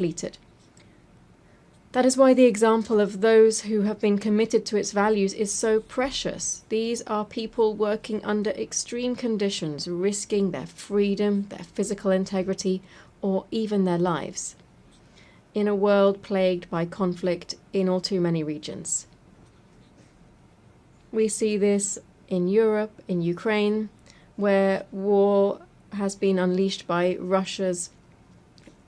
completed. That is why the example of those who have been committed to its values is so precious. These are people working under extreme conditions, risking their freedom, their physical integrity, or even their lives, in a world plagued by conflict in all too many regions. We see this in Europe, in Ukraine, where war has been unleashed by Russia's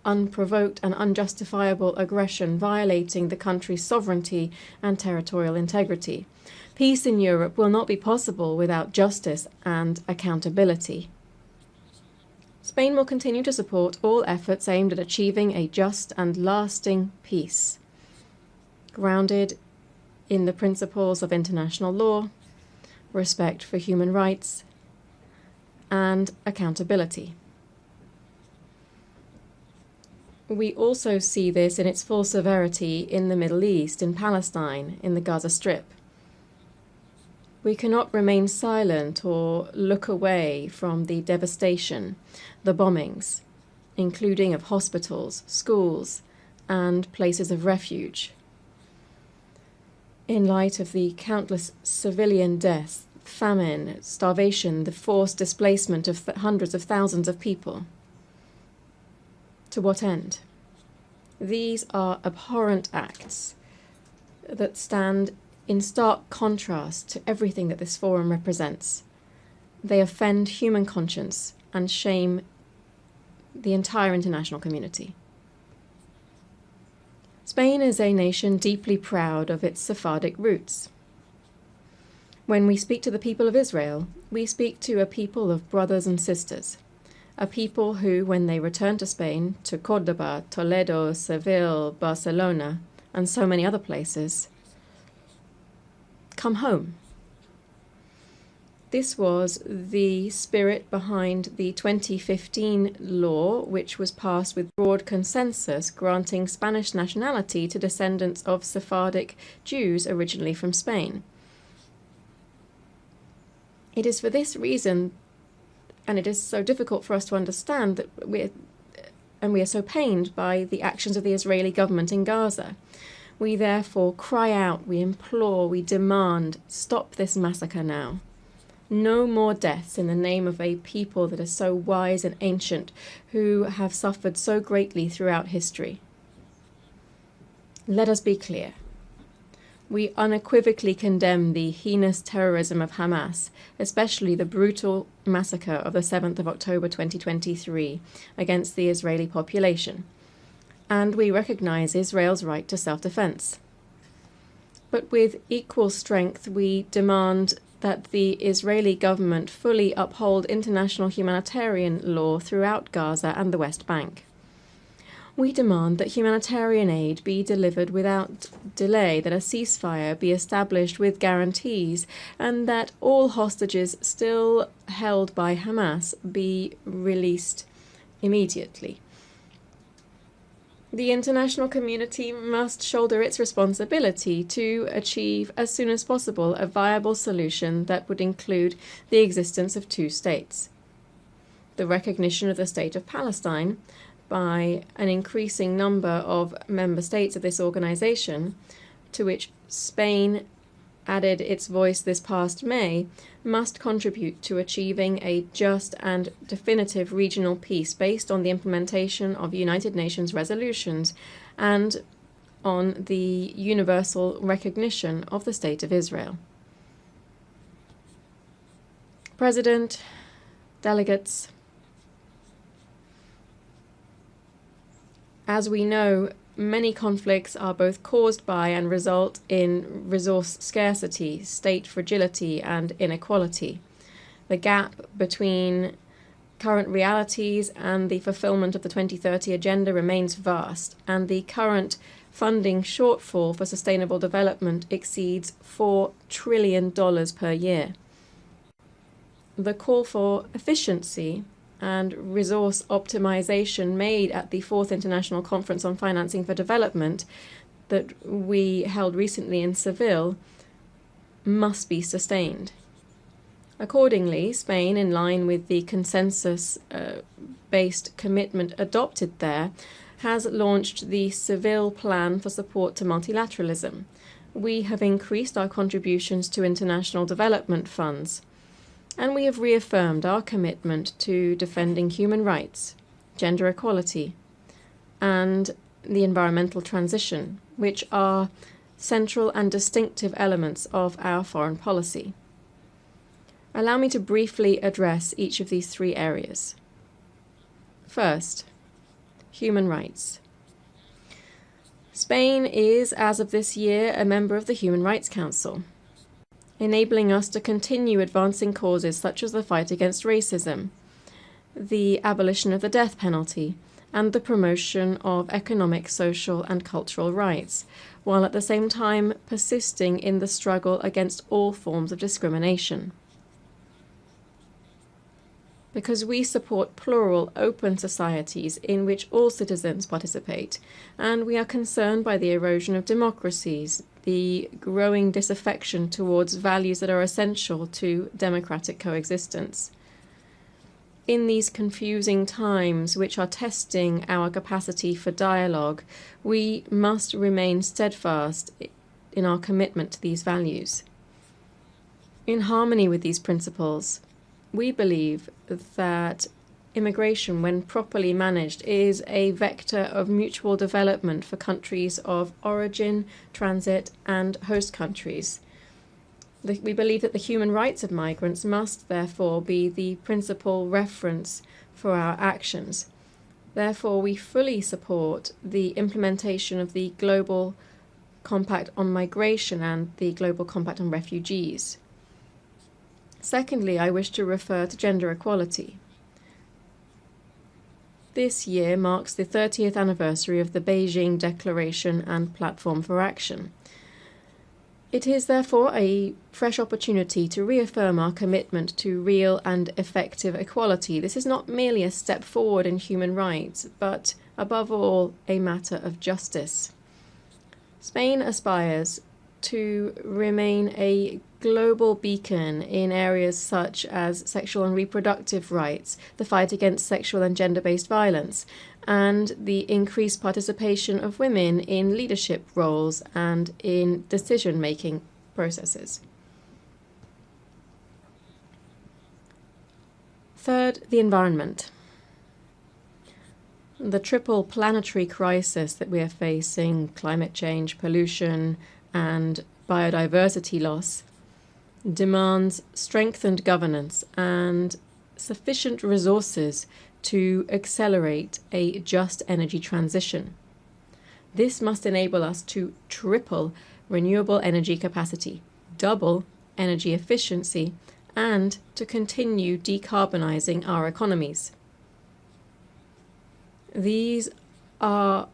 unprovoked and unjustifiable aggression, violating the country's sovereignty and territorial integrity. Peace in Europe will not be possible without justice and accountability. Spain will continue to support all efforts aimed at achieving a just and lasting peace, grounded in the principles of international law, respect for human rights, and accountability. We also see this in its full severity in the Middle East, in Palestine, in the Gaza Strip. We cannot remain silent or look away from the devastation, the bombings, including of hospitals, schools, and places of refuge. In light of the countless civilian deaths, famine, starvation, the forced displacement of hundreds of thousands of people. To what end? These are abhorrent acts that stand in stark contrast to everything that this forum represents. They offend human conscience and shame the entire international community. Spain is a nation deeply proud of its Sephardic roots. When we speak to the people of Israel, we speak to a people of brothers and sisters, a people who, when they return to Spain, to Córdoba, Toledo, Seville, Barcelona, and so many other places, come home. This was the spirit behind the 2015 law, which was passed with broad consensus, granting Spanish nationality to descendants of Sephardic Jews originally from Spain. It is for this reason, and it is so difficult for us to understand, that we are so pained by the actions of the Israeli government in Gaza. We therefore cry out, we implore, we demand, stop this massacre now. No more deaths in the name of a people that is so wise and ancient, who have suffered so greatly throughout history. Let us be clear. We unequivocally condemn the heinous terrorism of Hamas, especially the brutal massacre of the 7th of October 2023 against the Israeli population, and we recognize Israel's right to self-defense. But with equal strength, we demand that the Israeli government fully uphold international humanitarian law throughout Gaza and the West Bank. We demand that humanitarian aid be delivered without delay, that a ceasefire be established with guarantees, and that all hostages still held by Hamas be released immediately. The international community must shoulder its responsibility to achieve as soon as possible a viable solution that would include the existence of two states, the recognition of the state of Palestine by an increasing number of member states of this organization, to which Spain added its voice this past May, must contribute to achieving a just and definitive regional peace based on the implementation of United Nations resolutions and on the universal recognition of the State of Israel. President, delegates, as we know, many conflicts are both caused by and result in resource scarcity, state fragility, and inequality. The gap between current realities and the fulfillment of the 2030 Agenda remains vast, and the current funding shortfall for sustainable development exceeds $4 trillion per year. The call for efficiency and resource optimization made at the 4th International Conference on Financing for Development that we held recently in Seville must be sustained. Accordingly, Spain, in line with the consensus-based commitment adopted there, has launched the Seville Plan for Support to Multilateralism. We have increased our contributions to international development funds, and we have reaffirmed our commitment to defending human rights, gender equality, and the environmental transition, which are central and distinctive elements of our foreign policy. Allow me to briefly address each of these three areas. First, human rights. Spain is, as of this year, a member of the Human Rights Council, enabling us to continue advancing causes such as the fight against racism, the abolition of the death penalty, and the promotion of economic, social, and cultural rights, while at the same time persisting in the struggle against all forms of discrimination. Because we support plural, open societies in which all citizens participate, and we are concerned by the erosion of democracies, the growing disaffection towards values that are essential to democratic coexistence. In these confusing times, which are testing our capacity for dialogue, we must remain steadfast in our commitment to these values. In harmony with these principles, we believe that immigration, when properly managed, is a vector of mutual development for countries of origin, transit, and host countries. We believe that the human rights of migrants must, therefore, be the principal reference for our actions. Therefore, we fully support the implementation of the Global Compact on Migration and the Global Compact on Refugees. Secondly, I wish to refer to gender equality. This year marks the 30th anniversary of the Beijing Declaration and Platform for Action. It is therefore a fresh opportunity to reaffirm our commitment to real and effective equality. This is not merely a step forward in human rights, but above all, a matter of justice. Spain aspires to remain a global beacon in areas such as sexual and reproductive rights, the fight against sexual and gender-based violence, and the increased participation of women in leadership roles and in decision-making processes. Third, the environment. The triple planetary crisis that we are facing, climate change, pollution, and biodiversity loss, demands strengthened governance and sufficient resources to accelerate a just energy transition. This must enable us to triple renewable energy capacity, double energy efficiency, and to continue decarbonizing our economies. These are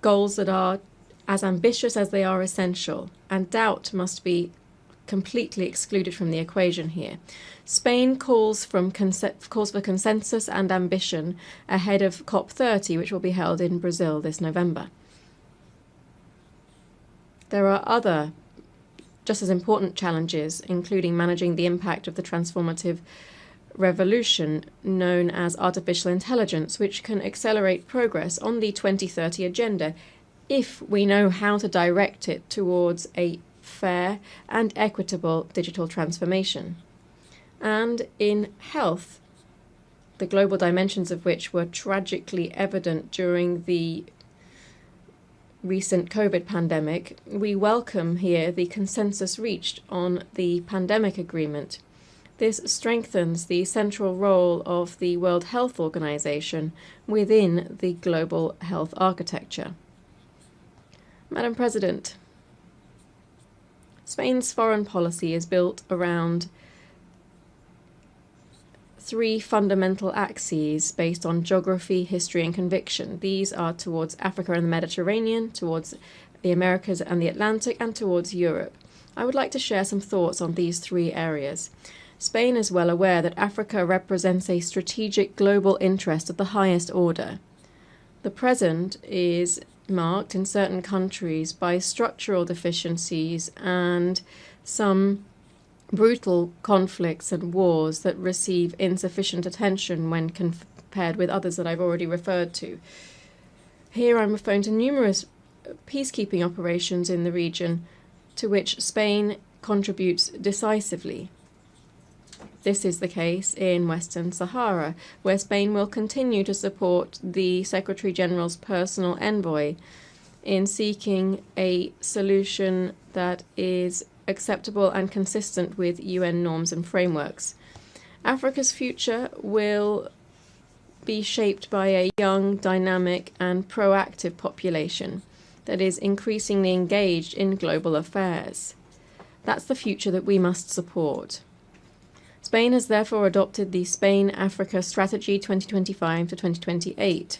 goals that are as ambitious as they are essential, and doubt must be completely excluded from the equation here. Spain calls for consensus and ambition ahead of COP30, which will be held in Brazil this November. There are other just as important challenges, including managing the impact of the transformative revolution known as artificial intelligence, which can accelerate progress on the 2030 agenda if we know how to direct it towards a fair and equitable digital transformation. And in health, the global dimensions of which were tragically evident during the recent COVID pandemic, we welcome here the consensus reached on the pandemic agreement. This strengthens the central role of the World Health Organization within the global health architecture. Madam President, Spain's foreign policy is built around three fundamental axes based on geography, history, and conviction. These are towards Africa and the Mediterranean, towards the Americas and the Atlantic, and towards Europe. I would like to share some thoughts on these three areas. Spain is well aware that Africa represents a strategic global interest of the highest order. The present is marked in certain countries by structural deficiencies and some brutal conflicts and wars that receive insufficient attention when compared with others that I've already referred to. Here I'm referring to numerous peacekeeping operations in the region to which Spain contributes decisively. This is the case in Western Sahara, where Spain will continue to support the Secretary-General's personal envoy in seeking a solution that is acceptable and consistent with UN norms and frameworks. Africa's future will be shaped by a young, dynamic, and proactive population that is increasingly engaged in global affairs. That's the future that we must support. Spain has therefore adopted the Spain-Africa Strategy 2025 to 2028.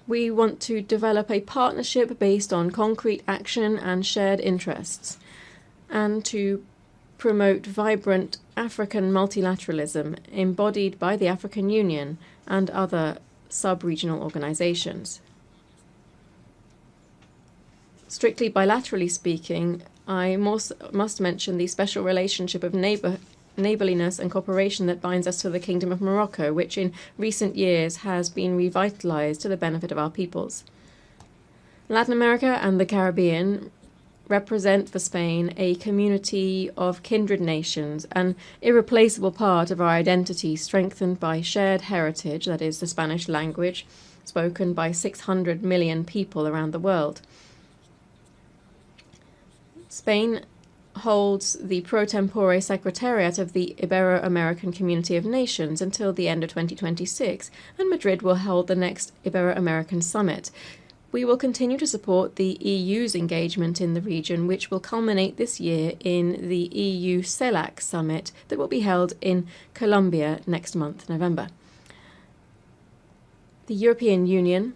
We want to develop a partnership based on concrete action and shared interests, and to promote vibrant African multilateralism embodied by the African Union and other sub-regional organizations. Strictly bilaterally speaking, I must mention the special relationship of neighbourliness and cooperation that binds us to the Kingdom of Morocco, which in recent years has been revitalised to the benefit of our peoples. Latin America and the Caribbean represent for Spain a community of kindred nations, an irreplaceable part of our identity strengthened by shared heritage, that is, the Spanish language, spoken by 600 million people around the world. Spain holds the pro tempore secretariat of the Ibero-American Community of Nations until the end of 2026, and Madrid will hold the next Ibero-American Summit. We will continue to support the EU's engagement in the region, which will culminate this year in the EU-CELAC Summit that will be held in Colombia next month, November. The European Union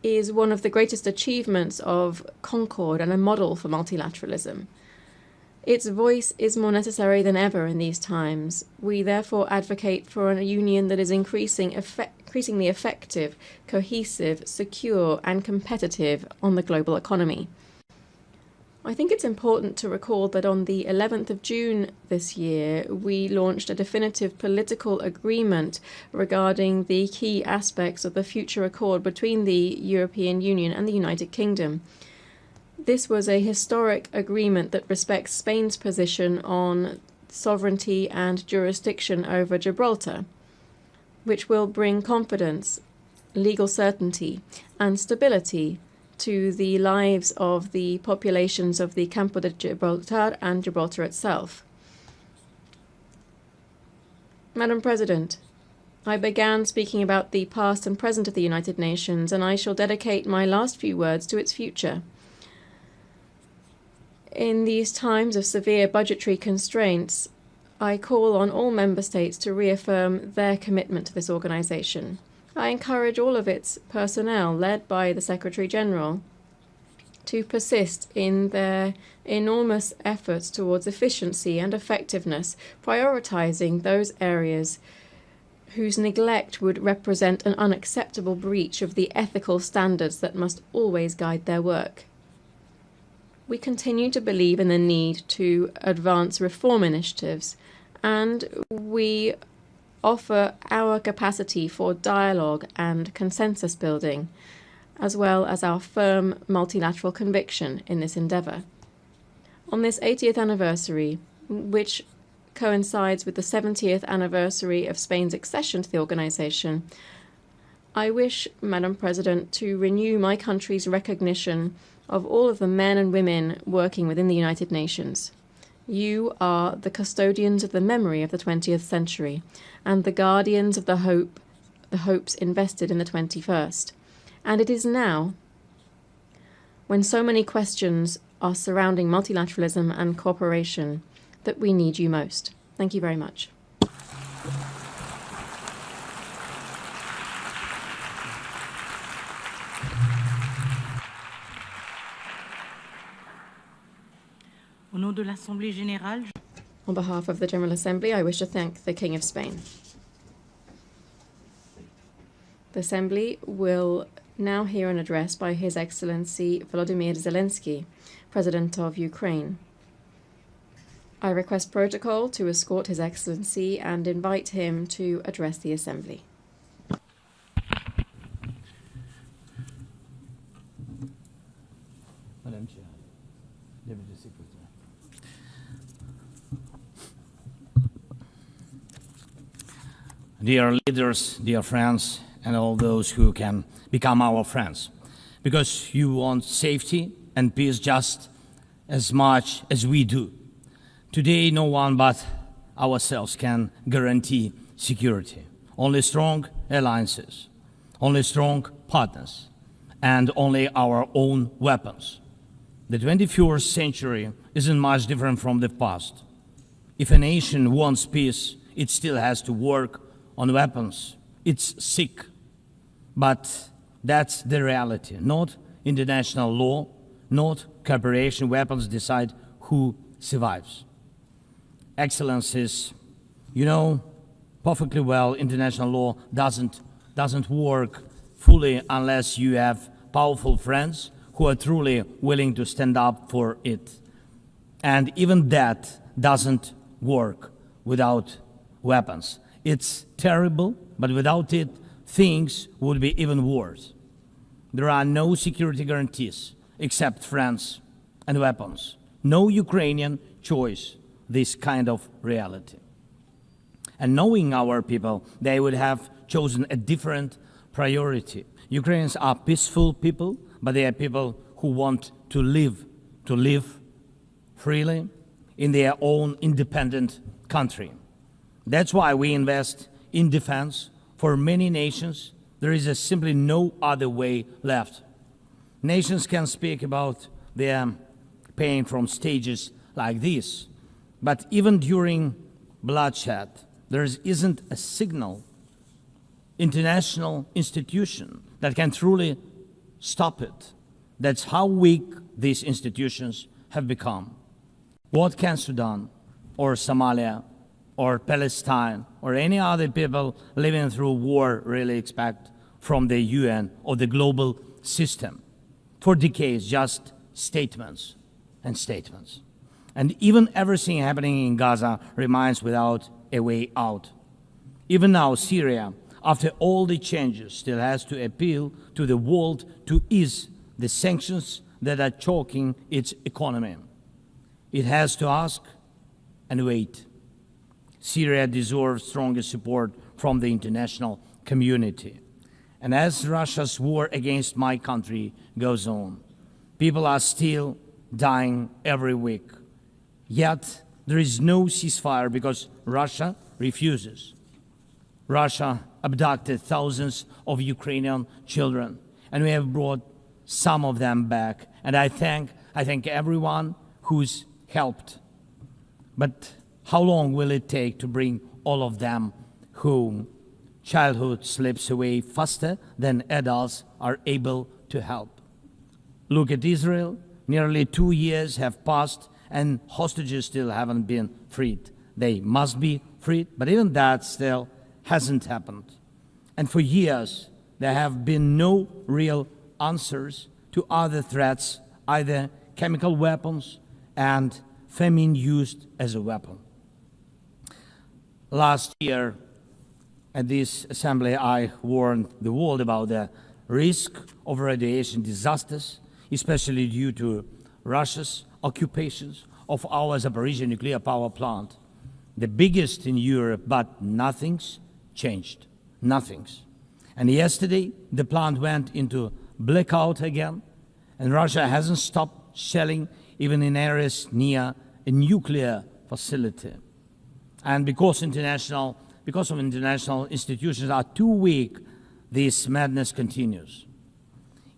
is one of the greatest achievements of concord and a model for multilateralism. Its voice is more necessary than ever in these times. We therefore advocate for a union that is increasingly effective, cohesive, secure, and competitive on the global economy. I think it's important to recall that on the 11th of June this year, we launched a definitive political agreement regarding the key aspects of the future accord between the European Union and the United Kingdom. This was a historic agreement that respects Spain's position on sovereignty and jurisdiction over Gibraltar, which will bring confidence, legal certainty, and stability to the lives of the populations of the Campo de Gibraltar and Gibraltar itself. Madam President, I began speaking about the past and present of the United Nations, and I shall dedicate my last few words to its future. In these times of severe budgetary constraints, I call on all member states to reaffirm their commitment to this organization. I encourage all of its personnel, led by the Secretary-General, to persist in their enormous efforts towards efficiency and effectiveness, prioritizing those areas whose neglect would represent an unacceptable breach of the ethical standards that must always guide their work. We continue to believe in the need to advance reform initiatives, and we offer our capacity for dialogue and consensus building, as well as our firm multilateral conviction in this endeavour. On this 80th anniversary, which coincides with the 70th anniversary of Spain's accession to the organisation, I wish, Madam President, to renew my country's recognition of all of the men and women working within the United Nations. You are the custodians of the memory of the 20th century and the guardians of the hopes invested in the 21st. And it is now, when so many questions are surrounding multilateralism and cooperation, that we need you most. Thank you very much. On behalf of the General Assembly, I wish to thank the King of Spain. The Assembly will now hear an address by His Excellency Volodymyr Zelenskyy, President of Ukraine. I request protocol to escort His Excellency and invite him to address the Assembly. Madam Chair, Deputy Secretary. Dear leaders, dear friends, and all those who can become our friends, because you want safety and peace just as much as we do. Today, no one but ourselves can guarantee security. Only strong alliances, only strong partners, and only our own weapons. The 21st century isn't much different from the past. If a nation wants peace, it still has to work on weapons. It's sick. But that's the reality. Not international law, not cooperation. Weapons decide who survives. Excellencies, you know perfectly well international law doesn't work fully unless you have powerful friends who are truly willing to stand up for it. And even that doesn't work without weapons. It's terrible, but without it, things would be even worse. There are no security guarantees except friends and weapons. No Ukrainian choice this kind of reality. And knowing our people, they would have chosen a different priority. Ukrainians are peaceful people, but they are people who want to live freely in their own independent country. That's why we invest in defense. For many nations, there is simply no other way left. Nations can speak about their pain from stages like this, but even during bloodshed, there isn't a single international institution that can truly stop it. That's how weak these institutions have become. What can Sudan or Somalia or Palestine or any other people living through war really expect from the UN or the global system? For decades, just statements and statements. And even everything happening in Gaza remains without a way out. Even now, Syria, after all the changes, still has to appeal to the world to ease the sanctions that are choking its economy. It has to ask and wait. Syria deserves stronger support from the international community. And as Russia's war against my country goes on, people are still dying every week. Yet there is no ceasefire because Russia refuses. Russia abducted thousands of Ukrainian children, and we have brought some of them back. And I thank everyone who's helped. But how long will it take to bring all of them home? Childhood slips away faster than adults are able to help. Look at Israel. Nearly 2 years have passed and hostages still haven't been freed. They must be freed, but even that still hasn't happened. And for years, there have been no real answers to other threats, either chemical weapons and famine used as a weapon. Last year, at this assembly, I warned the world about the risk of radiation disasters, especially due to Russia's occupations of our Zaporizhzhia nuclear power plant, the biggest in Europe, but nothing's changed. Nothing's. And yesterday, the plant went into blackout again, and Russia hasn't stopped shelling even in areas near a nuclear facility. And because of international institutions are too weak, this madness continues.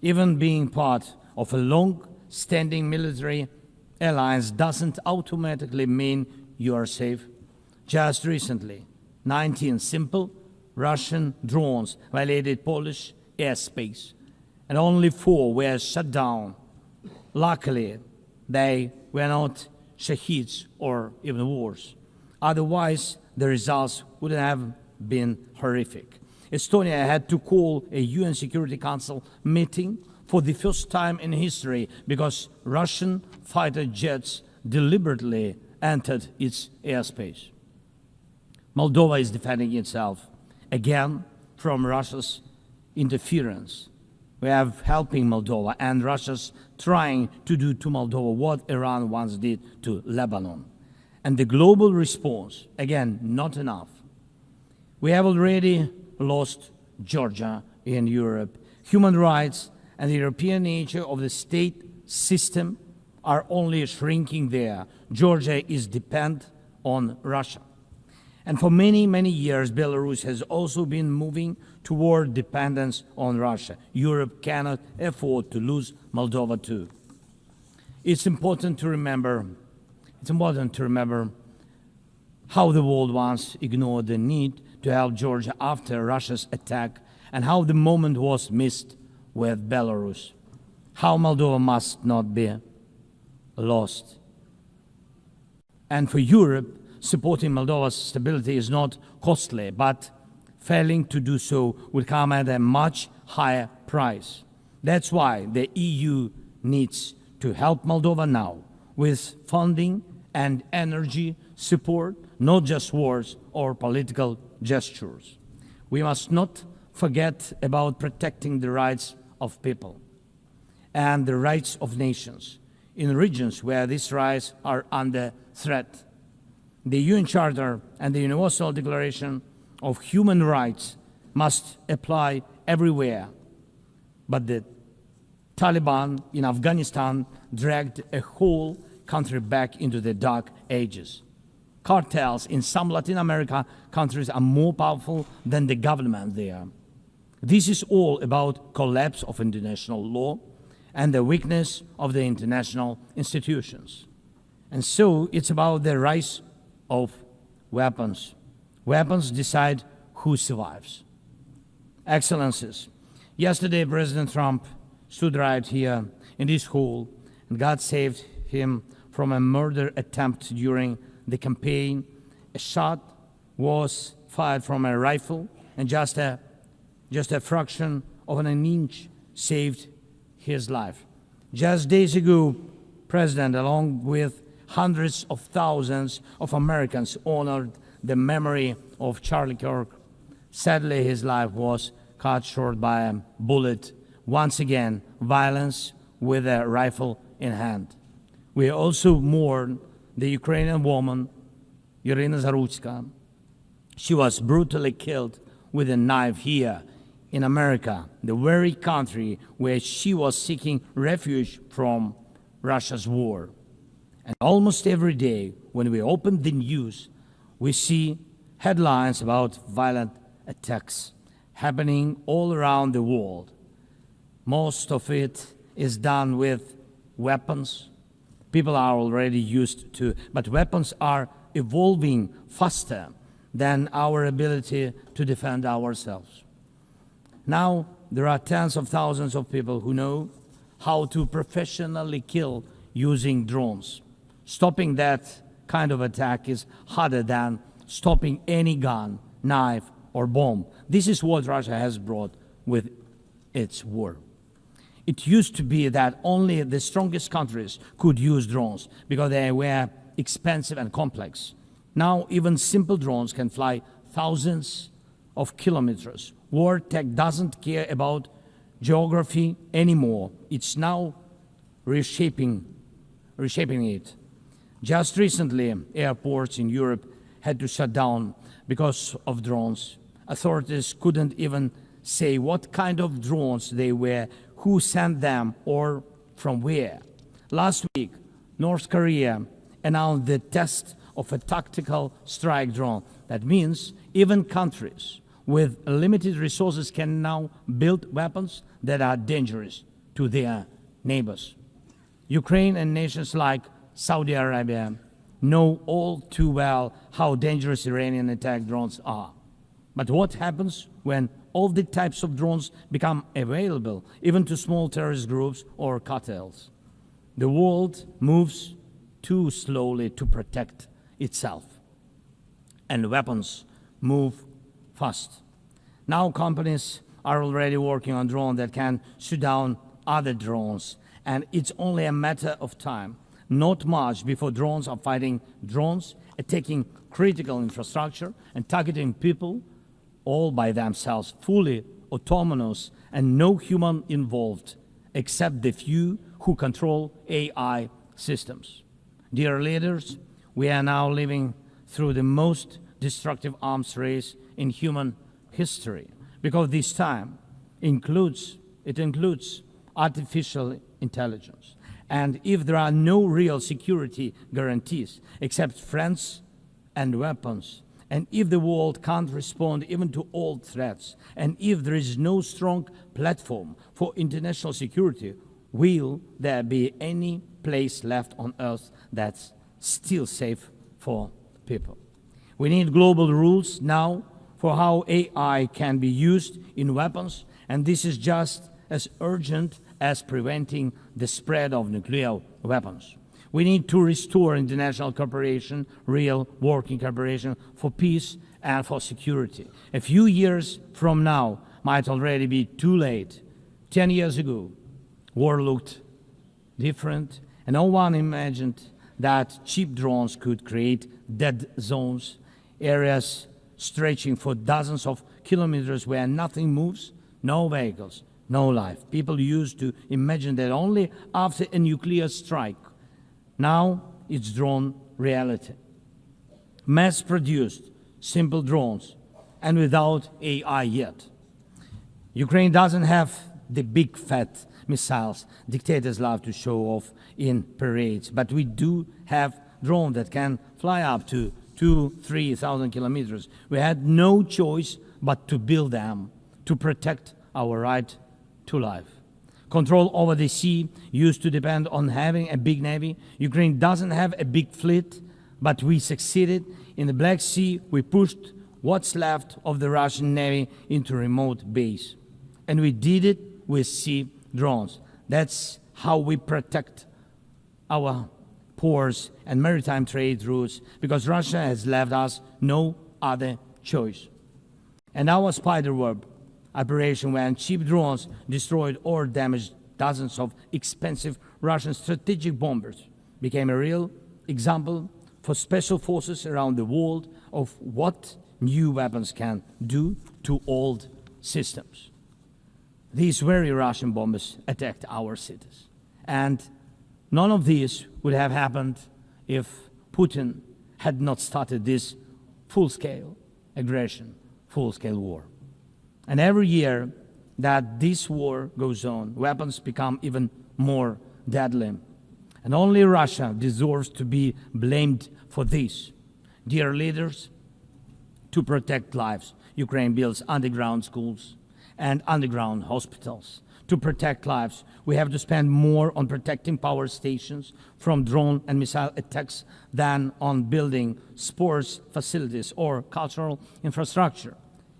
Even being part of a long-standing military alliance doesn't automatically mean you are safe. Just recently, 19 simple Russian drones violated Polish airspace, and only 4 were shut down. Luckily, they were not shaheeds or even worse. Otherwise, the results would have been horrific. Estonia had to call a UN Security Council meeting for the first time in history because Russian fighter jets deliberately entered its airspace. Moldova is defending itself again from Russia's interference. we have helping Moldova, and Russia's trying to do to Moldova what Iran once did to Lebanon. And the global response, again, not enough. We have already lost Georgia in Europe. Human rights and the European nature of the state system are only shrinking there. Georgia is dependent on Russia. And for many, many years, Belarus has also been moving toward dependence on Russia. Europe cannot afford to lose Moldova too. It's important to remember how the world once ignored the need to help Georgia after Russia's attack, and how the moment was missed with Belarus. How Moldova must not be lost. And for Europe, supporting Moldova's stability is not costly, but failing to do so will come at a much higher price. That's why the EU needs to help Moldova now with funding and energy support, not just words or political gestures. We must not forget about protecting the rights of people and the rights of nations in regions where these rights are under threat. The UN Charter and the Universal Declaration of Human Rights must apply everywhere. But the Taliban in Afghanistan dragged a whole country back into the dark ages. Cartels in some Latin America countries are more powerful than the government there. This is all about collapse of international law and the weakness of the international institutions. And so it's about the rise of weapons. Weapons decide who survives. Excellencies, yesterday President Trump stood right here in this hall, and God saved him from a murder attempt during the campaign. A shot was fired from a rifle, and just a fraction of an inch saved his life. Just days ago, President, along with hundreds of thousands of Americans, honored the memory of Charlie Kirk. Sadly, his life was cut short by a bullet. Once again, violence with a rifle in hand. We also mourn the Ukrainian woman, Irina Zarutska. She was brutally killed with a knife here in America, the very country where she was seeking refuge from Russia's war. And almost every day, when we open the news, we see headlines about violent attacks happening all around the world. Most of it is done with weapons. People are already used to, but weapons are evolving faster than our ability to defend ourselves. Now, there are tens of thousands of people who know how to professionally kill using drones. Stopping that kind of attack is harder than stopping any gun, knife, or bomb. This is what Russia has brought with its war. It used to be that only the strongest countries could use drones because they were expensive and complex. Now, even simple drones can fly thousands of kilometers. War tech doesn't care about geography anymore. It's now reshaping it. Just recently, airports in Europe had to shut down because of drones. Authorities couldn't even say what kind of drones they were, who sent them, or from where. Last week, North Korea announced the test of a tactical strike drone. That means even countries with limited resources can now build weapons that are dangerous to their neighbors. Ukraine and nations like Saudi Arabia know all too well how dangerous Iranian attack drones are. But what happens when all the types of drones become available, even to small terrorist groups or cartels? The world moves too slowly to protect itself, and weapons move fast. Now companies are already working on drones that can shoot down other drones, and it's only a matter of time, not much, before drones are fighting drones, attacking critical infrastructure, and targeting people all by themselves, fully autonomous and no human involved except the few who control AI systems. Dear leaders, we are now living through the most destructive arms race in human history, because this time includes artificial intelligence. And if there are no real security guarantees except friends and weapons, and if the world can't respond even to old threats, and if there is no strong platform for international security, will there be any place left on Earth that's still safe for people? We need global rules now for how AI can be used in weapons, and this is just as urgent as preventing the spread of nuclear weapons. We need to restore international cooperation, real working cooperation for peace and for security. A few years from now might already be too late. 10 years ago, war looked different, and no one imagined that cheap drones could create dead zones, areas stretching for dozens of kilometers where nothing moves, no vehicles, no life. People used to imagine that only after a nuclear strike. Now it's drawn reality. Mass-produced, simple drones, and without AI yet. Ukraine doesn't have the big fat missiles dictators love to show off in parades, but we do have drones that can fly up to 2,000-3,000 kilometers. We had no choice but to build them to protect our right to life. Control over the sea used to depend on having a big navy. Ukraine doesn't have a big fleet, but we succeeded. In the Black Sea, we pushed what's left of the Russian navy into remote base. And we did it with sea drones. That's how we protect our ports and maritime trade routes, because Russia has left us no other choice. And our spiderweb operation, when cheap drones destroyed or damaged dozens of expensive Russian strategic bombers, became a real example for special forces around the world of what new weapons can do to old systems. These very Russian bombers attacked our cities. And none of this would have happened if Putin had not started this full-scale aggression, full-scale war. And every year that this war goes on, weapons become even more deadly. And only Russia deserves to be blamed for this. Dear leaders, to protect lives, Ukraine builds underground schools and underground hospitals. To protect lives, we have to spend more on protecting power stations from drone and missile attacks than on building sports facilities or cultural infrastructure.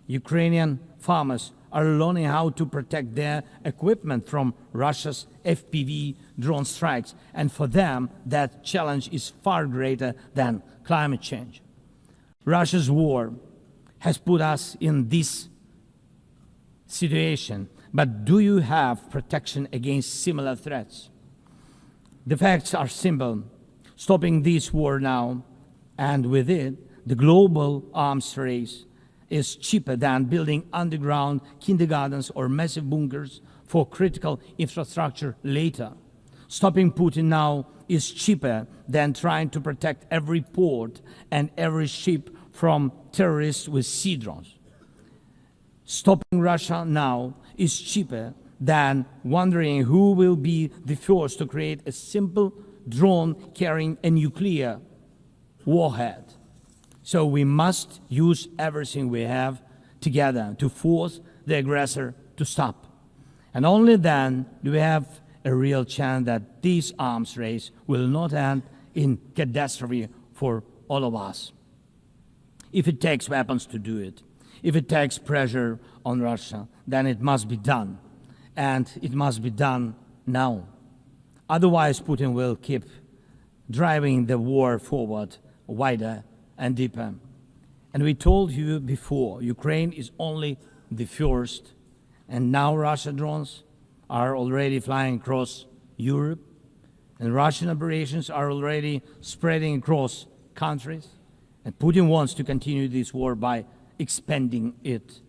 Ukrainian farmers are learning how to protect their equipment from Russia's FPV drone strikes, and for them that challenge is far greater than climate change. Russia's war has put us in this situation, but do you have protection against similar threats? The facts are simple. Stopping this war now, and with it, the global arms race, is cheaper than building underground kindergartens or massive bunkers for critical infrastructure later. Stopping Putin now is cheaper than trying to protect every port and every ship from terrorists with sea drones. Stopping Russia now is cheaper than wondering who will be the first to create a simple drone carrying a nuclear warhead. So we must use everything we have together to force the aggressor to stop. And only then do we have a real chance that this arms race will not end in catastrophe for all of us. If it takes weapons to do it, if it takes pressure on Russia, then it must be done. And it must be done now. Otherwise, Putin will keep driving the war forward wider and deeper. And we told you before, Ukraine is only the first, and now Russian drones are already flying across Europe, and Russian operations are already spreading across countries, and Putin wants to continue this war by expanding it,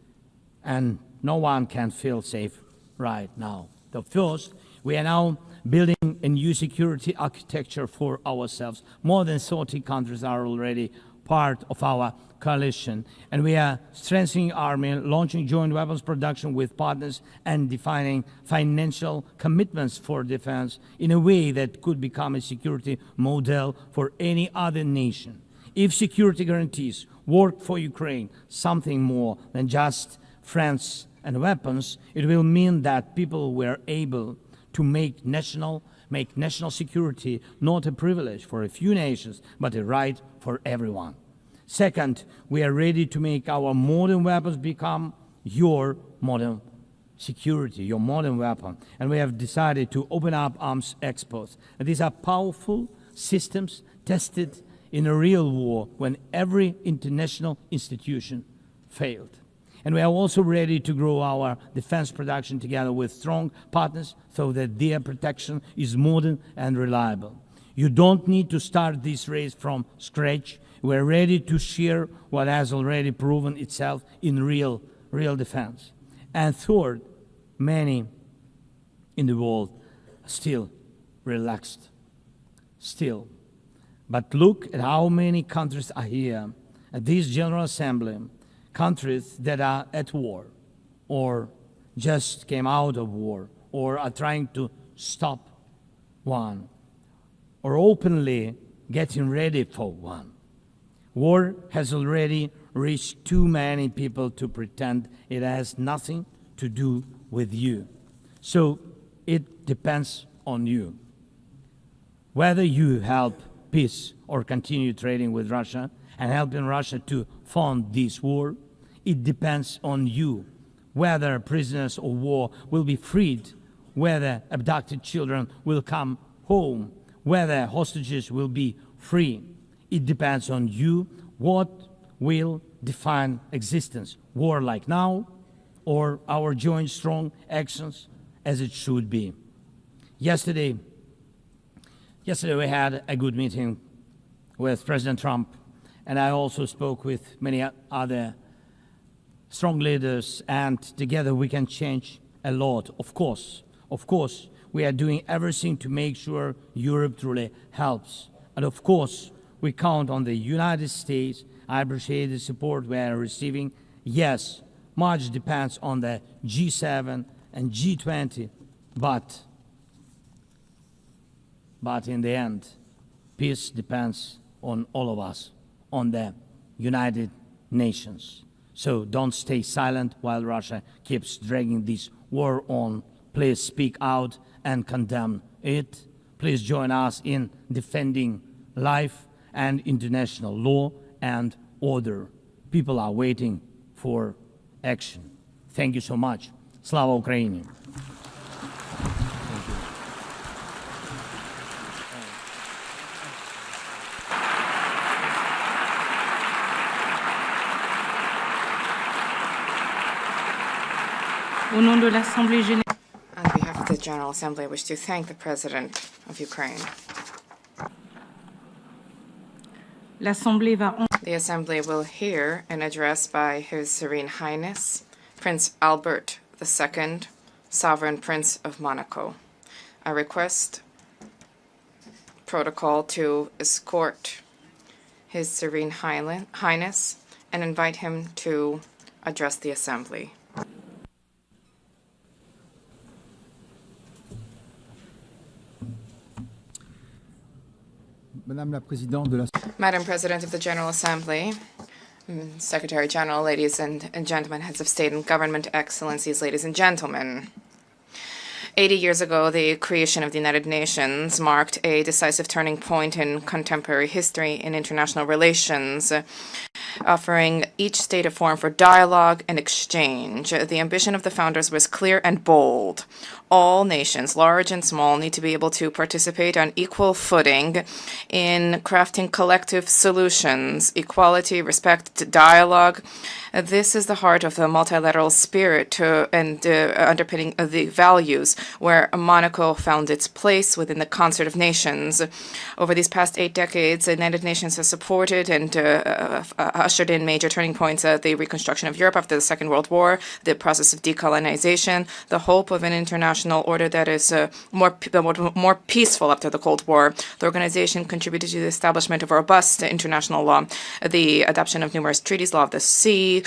and no one can feel safe right now. The first, we are now building a new security architecture for ourselves. More than 30 countries are already part of our coalition, and we are strengthening army, launching joint weapons production with partners, and defining financial commitments for defense in a way that could become a security model for any other nation. If security guarantees work for Ukraine, something more than just friends and weapons, it will mean that people were able to make national security not a privilege for a few nations, but a right for everyone. Second, we are ready to make our modern weapons become your modern security, your modern weapon. And we have decided to open up arms exports. And these are powerful systems tested in a real war when every international institution failed. And we are also ready to grow our defense production together with strong partners so that their protection is modern and reliable. You don't need to start this race from scratch. We're ready to share what has already proven itself in real defense. And third, many in the world are still relaxed. Still. But look at how many countries are here at this General Assembly. Countries that are at war, or just came out of war, or are trying to stop one, or openly getting ready for one. War has already reached too many people to pretend it has nothing to do with you. So it depends on you. Whether you help peace or continue trading with Russia and helping Russia to fund this war, it depends on you. Whether prisoners of war will be freed, whether abducted children will come home, whether hostages will be free. It depends on you. What will define existence? War like now, or our joint strong actions as it should be? Yesterday we had a good meeting with President Trump, and I also spoke with many other strong leaders, and together we can change a lot. Of course, we are doing everything to make sure Europe truly helps. And of course, we count on the United States. I appreciate the support we are receiving. Yes, much depends on the G7 and G20, but in the end, peace depends on all of us, on the United Nations. So don't stay silent while Russia keeps dragging this war on. Please speak out and condemn it. Please join us in defending life and international law and order. People are waiting for action. Thank you so much. Slava Ukraini! Au nom de l'Assemblée générale. On behalf of the General Assembly, I wish to thank the President of Ukraine. L'Assemblée va The Assembly will hear an address by His Serene Highness, Prince Albert II, Sovereign Prince of Monaco. I request protocol to escort His Serene Highness and invite him to address the Assembly. Madame President of the General Assembly, Secretary General, ladies and gentlemen, heads of state and government, excellencies, ladies and gentlemen. 80 years ago, the creation of the United Nations marked a decisive turning point in contemporary history in international relations, offering each state a forum for dialogue and exchange. The ambition of the founders was clear and bold. All nations, large and small, need to be able to participate on equal footing in crafting collective solutions. Equality, respect, dialogue, This is the heart of the multilateral spirit and underpinning the values where Monaco found its place within the concert of nations. Over these past 8 decades, the United Nations has supported and ushered in major turning points: the reconstruction of Europe after the Second World War, the process of decolonization, the hope of an international order that is more peaceful after the Cold War. The organization contributed to the establishment of robust international law, the adoption of numerous treaties, law of the sea,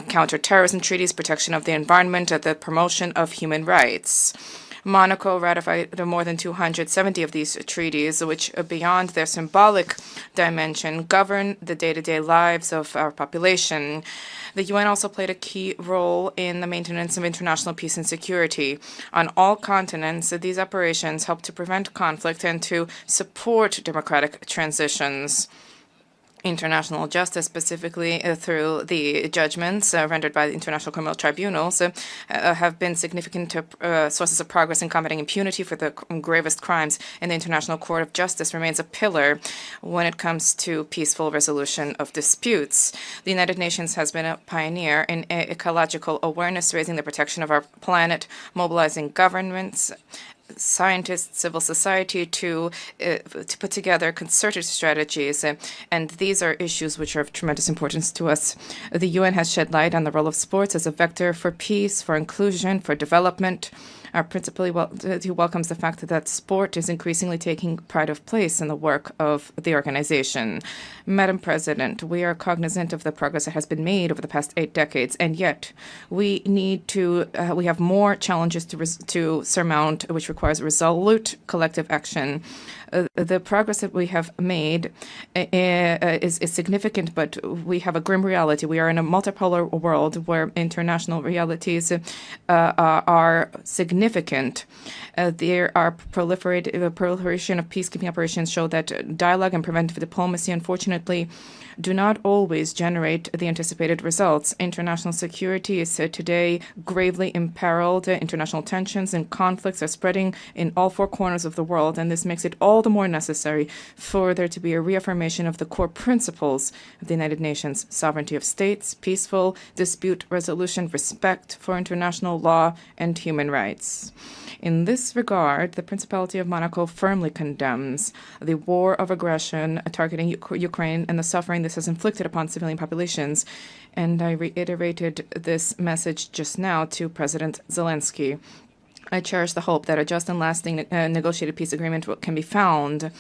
counter-terrorism treaties, protection of the environment, the promotion of human rights. Monaco ratified more than 270 of these treaties, which, beyond their symbolic dimension, govern the day-to-day lives of our population. The UN also played a key role in the maintenance of international peace and security. On all continents, these operations help to prevent conflict and to support democratic transitions. International justice, specifically through the judgments rendered by the International Criminal Tribunals, have been significant sources of progress in combating impunity for the gravest crimes, and the International Court of Justice remains a pillar when it comes to peaceful resolution of disputes. The United Nations has been a pioneer in ecological awareness, raising the protection of our planet, mobilizing governments, scientists, civil society to put together concerted strategies, and these are issues which are of tremendous importance to us. The UN has shed light on the role of sports as a vector for peace, for inclusion, for development. Our principally welcomes the fact that sport is increasingly taking pride of place in the work of the organization. Madam President, we are cognizant of the progress that has been made over the past 8 decades, and yet we have more challenges to surmount, which requires resolute collective action. The progress that we have made is significant, but we have a grim reality. We are in a multipolar world where international realities are significant. There are proliferation of peacekeeping operations show that dialogue and preventive diplomacy, unfortunately, do not always generate the anticipated results. International security is today gravely imperiled. International tensions and conflicts are spreading in all 4 corners of the world, and this makes it all the more necessary for there to be a reaffirmation of the core principles of the United Nations: sovereignty of states, peaceful dispute resolution, respect for international law, and human rights. In this regard, the Principality of Monaco firmly condemns the war of aggression targeting Ukraine and the suffering this has inflicted upon civilian populations, and I reiterated this message just now to President Zelenskyy. I cherish the hope that a just and lasting negotiated peace agreement can be found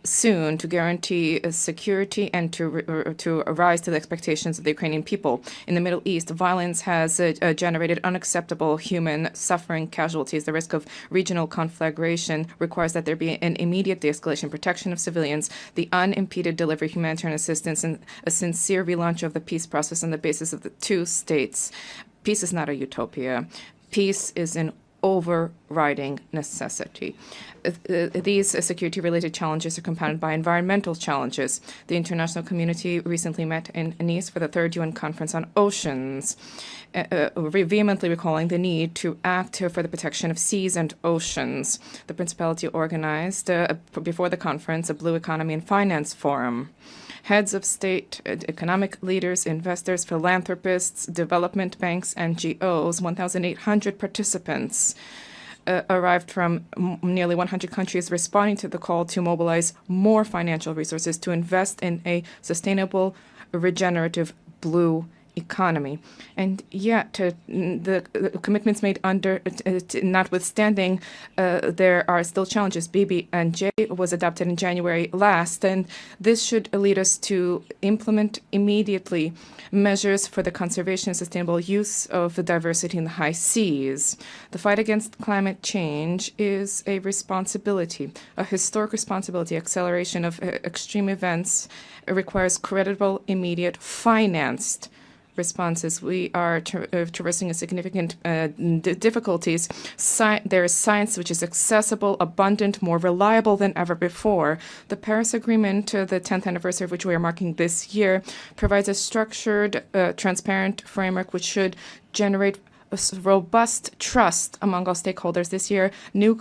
soon to guarantee security and to rise to the expectations of the Ukrainian people. In the Middle East, violence has generated unacceptable human suffering casualties. The risk of regional conflagration requires that there be an immediate de-escalation, protection of civilians, the unimpeded delivery of humanitarian assistance, and a sincere relaunch of the peace process on the basis of the 2 states. Peace is not a utopia. Peace is an overriding necessity. These security-related challenges are compounded by environmental challenges. The international community recently met in Nice for the 3rd UN Conference on Oceans, vehemently recalling the need to act for the protection of seas and oceans. The Principality organized, before the conference, a Blue Economy and Finance Forum. Heads of state, economic leaders, investors, philanthropists, development banks, NGOs, 1,800 participants arrived from nearly 100 countries, responding to the call to mobilize more financial resources to invest in a sustainable, regenerative blue economy. And yet, the commitments made notwithstanding, there are still challenges. BBNJ was adopted in January last, and this should lead us to implement immediately measures for the conservation and sustainable use of the diversity in the high seas. The fight against climate change is a responsibility, a historic responsibility. Acceleration of extreme events requires credible, immediate, financed responses. We are traversing a significant difficulties. There is science which is accessible, abundant, more reliable than ever before. The Paris Agreement, the 10th anniversary of which we are marking this year, provides a structured, transparent framework which should generate a robust trust among all stakeholders. This year, new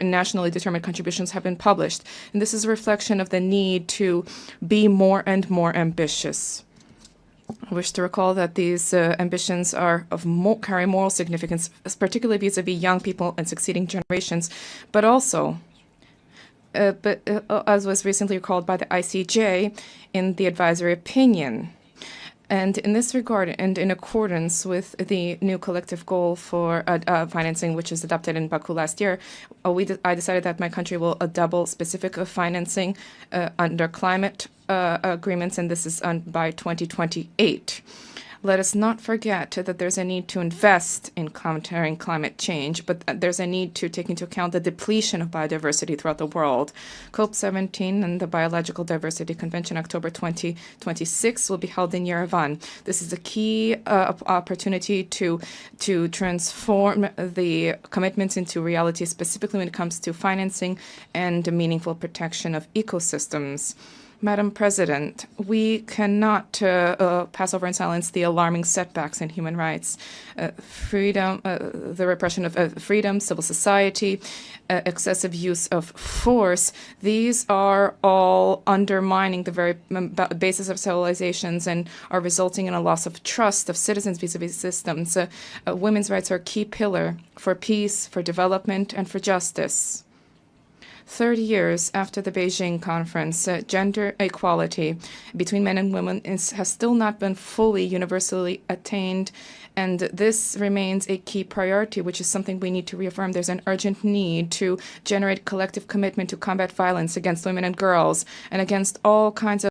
nationally determined contributions have been published, and this is a reflection of the need to be more and more ambitious. I wish to recall that these ambitions are carry moral significance, particularly vis-a-vis young people and succeeding generations, but also, as was recently recalled by the ICJ in the advisory opinion. And in this regard, and in accordance with the new collective goal for financing, which was adopted in Baku last year, I decided that my country will double specific financing under climate agreements, and this is by 2028. Let us not forget that there's a need to invest in countering climate change, but there's a need to take into account the depletion of biodiversity throughout the world. COP17 and the Biological Diversity Convention, October 2026, will be held in Yerevan. This is a key opportunity to transform the commitments into reality, specifically when it comes to financing and meaningful protection of ecosystems. Madam President, we cannot pass over in silence the alarming setbacks in human rights, freedom, the repression of freedom, civil society, excessive use of force. These are all undermining the very basis of civilizations and are resulting in a loss of trust of citizens vis-a-vis systems. Women's rights are a key pillar for peace, for development, and for justice. 30 years after the Beijing conference, gender equality between men and women has still not been fully universally attained, and this remains a key priority, which is something we need to reaffirm. There's an urgent need to generate collective commitment to combat violence against women and girls and against all kinds of